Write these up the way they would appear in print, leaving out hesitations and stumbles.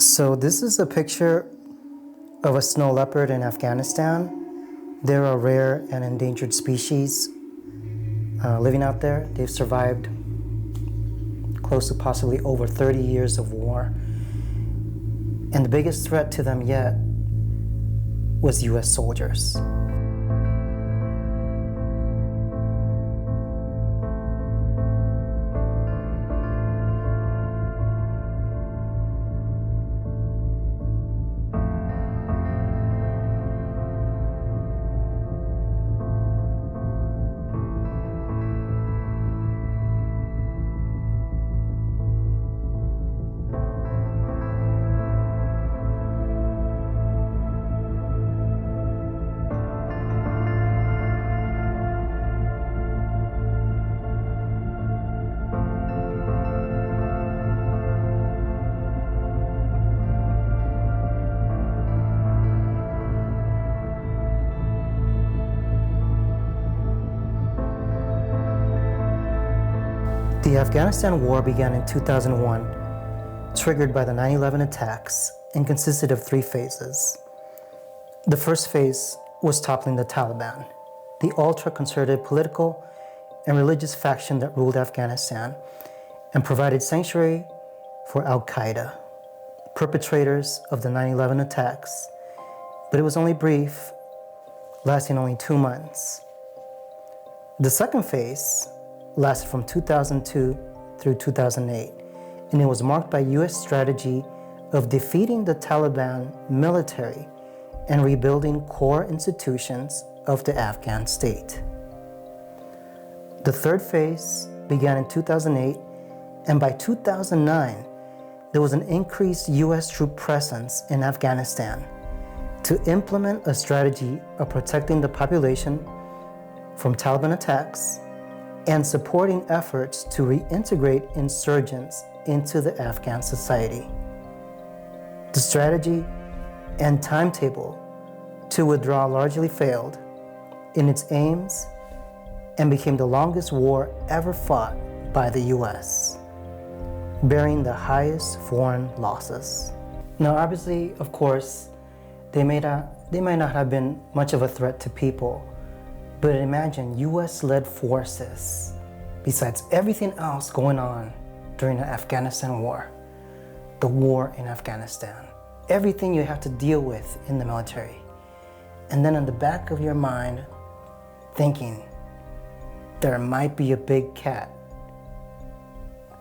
So this is a picture of a snow leopard in Afghanistan. They're a rare and endangered species living out there. They've survived close to possibly over 30 years of war. And the biggest threat to them yet was US soldiers. The Afghanistan war began in 2001, triggered by the 9/11 attacks, and consisted of 3 phases. The first phase was toppling the Taliban, the ultra-conservative political and religious faction that ruled Afghanistan and provided sanctuary for Al-Qaeda, perpetrators of the 9/11 attacks. But it was only brief, lasting only 2 months. The second phase lasted from 2002 through 2008, and it was marked by US strategy of defeating the Taliban military and rebuilding core institutions of the Afghan state. The third phase began in 2008, and by 2009, there was an increased US troop presence in Afghanistan to implement a strategy of protecting the population from Taliban attacks and supporting efforts to reintegrate insurgents into the Afghan society. The strategy and timetable to withdraw largely failed in its aims and became the longest war ever fought by the US, bearing the highest foreign losses. Now, obviously, of course, they might not have been much of a threat to people, but imagine US-led forces, besides everything else going on during the Afghanistan war, the war in Afghanistan, everything you have to deal with in the military. And then in the back of your mind, thinking, there might be a big cat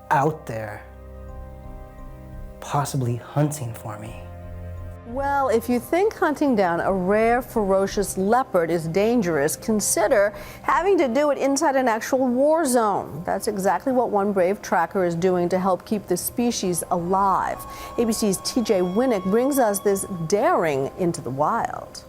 out there, possibly hunting for me. Well, if you think hunting down a rare, ferocious leopard is dangerous, consider having to do it inside an actual war zone. That's exactly what one brave tracker is doing to help keep the species alive. ABC's TJ Winnick brings us this daring into the wild.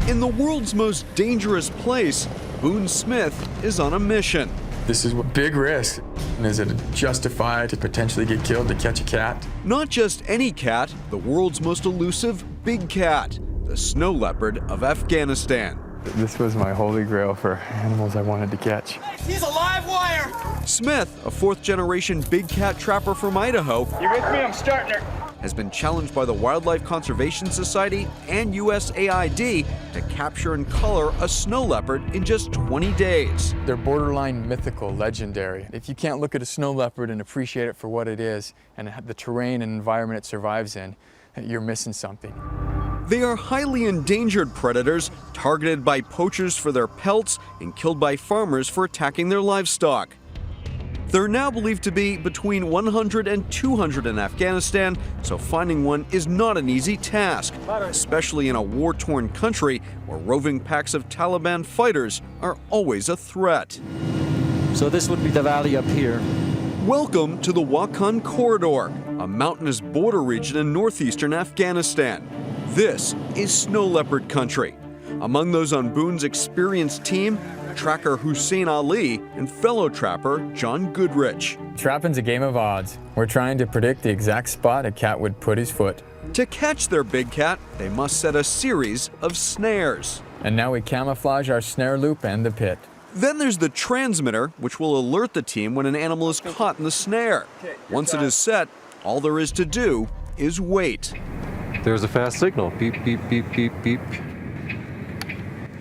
In the world's most dangerous place, Boon Smith is on a mission. This is a big risk. Is it justified to potentially get killed to catch a cat? Not just any cat, the world's most elusive big cat, the snow leopard of Afghanistan. This was my holy grail for animals I wanted to catch. He's a live wire! Smith, a 4th-generation big cat trapper from Idaho, You with me? I'm starting her. has been challenged by the Wildlife Conservation Society and USAID to capture and color a snow leopard in just 20 days. They're borderline mythical, legendary. If you can't look at a snow leopard and appreciate it for what it is and the terrain and environment it survives in, you're missing something. They are highly endangered predators, targeted by poachers for their pelts and killed by farmers for attacking their livestock. They're now believed to be between 100 and 200 in Afghanistan, so finding one is not an easy task, especially in a war-torn country where roving packs of Taliban fighters are always a threat. So this would be the valley up here. Welcome to the Wakhan Corridor, a mountainous border region in northeastern Afghanistan. This is snow leopard country. Among those on Boon's experienced team, tracker Hussein Ali and fellow trapper John Goodrich. Trapping's a game of odds. We're trying to predict the exact spot a cat would put his foot. To catch their big cat, they must set a series of snares. And now we camouflage our snare loop and the pit. Then there's the transmitter, which will alert the team when an animal is caught in the snare. Once it is set, All there is to do is wait. There's a fast signal. Beep, beep, beep, beep, beep.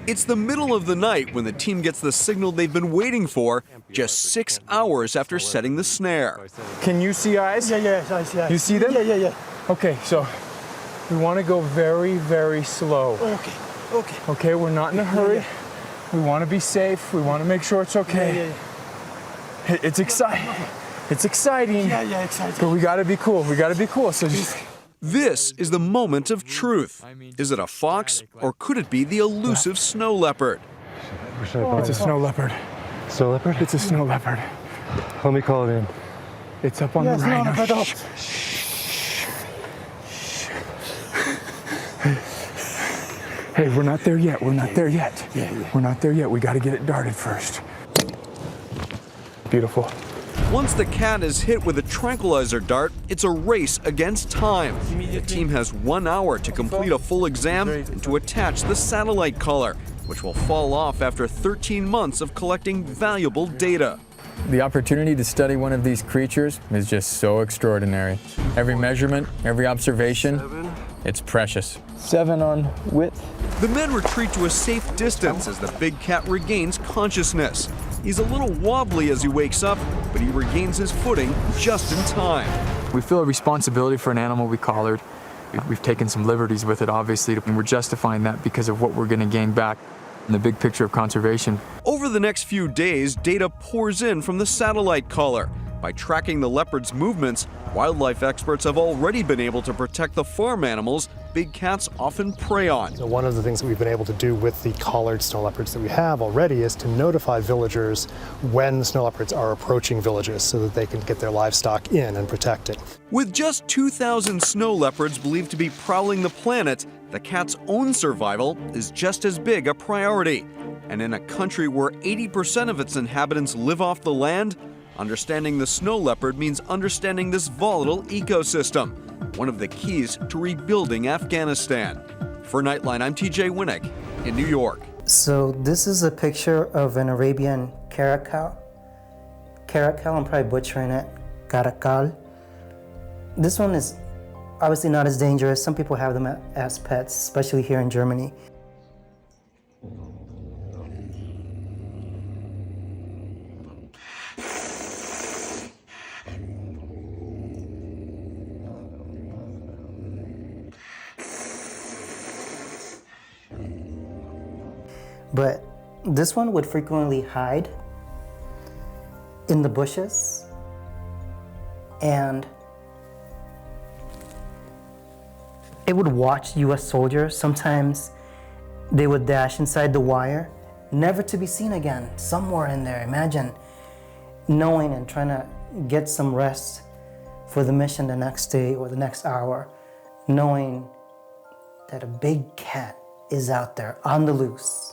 It's the middle of the night when the team gets the signal they've been waiting for, just 6 hours after setting the snare. Can you see eyes? Yeah, I see eyes. You see them? Yeah. Okay, so we want to go very, very slow. Okay. Okay, we're not in a hurry. We want to be safe. We want to make sure it's okay. It's exciting. It's exciting. Yeah, exciting. But we got to be cool. So just... This is the moment of truth. Is it a fox, or could it be the elusive snow leopard? It's a snow leopard. Snow leopard? It's a snow leopard. Let me call it in. It's up on the right. Hey, we're not there yet. We're not there yet. We're not there yet. We got to get it darted first. Beautiful. Once the cat is hit with a tranquilizer dart, it's a race against time. The team has 1 hour to complete a full exam and to attach the satellite collar, which will fall off after 13 months of collecting valuable data. The opportunity to study one of these creatures is just so extraordinary. Every measurement, every observation, it's precious. 7 on width. The men retreat to a safe distance as the big cat regains consciousness. He's a little wobbly as he wakes up, but he regains his footing just in time. We feel a responsibility for an animal we collared. We've taken some liberties with it, obviously, and we're justifying that because of what we're going to gain back in the big picture of conservation. Over the next few days, data pours in from the satellite collar. By tracking the leopard's movements, wildlife experts have already been able to protect the farm animals big cats often prey on. So one of the things that we've been able to do with the collared snow leopards that we have already is to notify villagers when the snow leopards are approaching villages so that they can get their livestock in and protect it. With just 2,000 snow leopards believed to be prowling the planet, the cat's own survival is just as big a priority. And in a country where 80% of its inhabitants live off the land, understanding the snow leopard means understanding this volatile ecosystem, one of the keys to rebuilding Afghanistan. For Nightline, I'm TJ Winnick in New York. So this is a picture of an Arabian caracal. Caracal, I'm probably butchering it. Caracal. This one is obviously not as dangerous. Some people have them as pets, especially here in Germany. But this one would frequently hide in the bushes, and it would watch US soldiers. Sometimes they would dash inside the wire, never to be seen again, somewhere in there. Imagine knowing and trying to get some rest for the mission the next day or the next hour, knowing that a big cat is out there on the loose.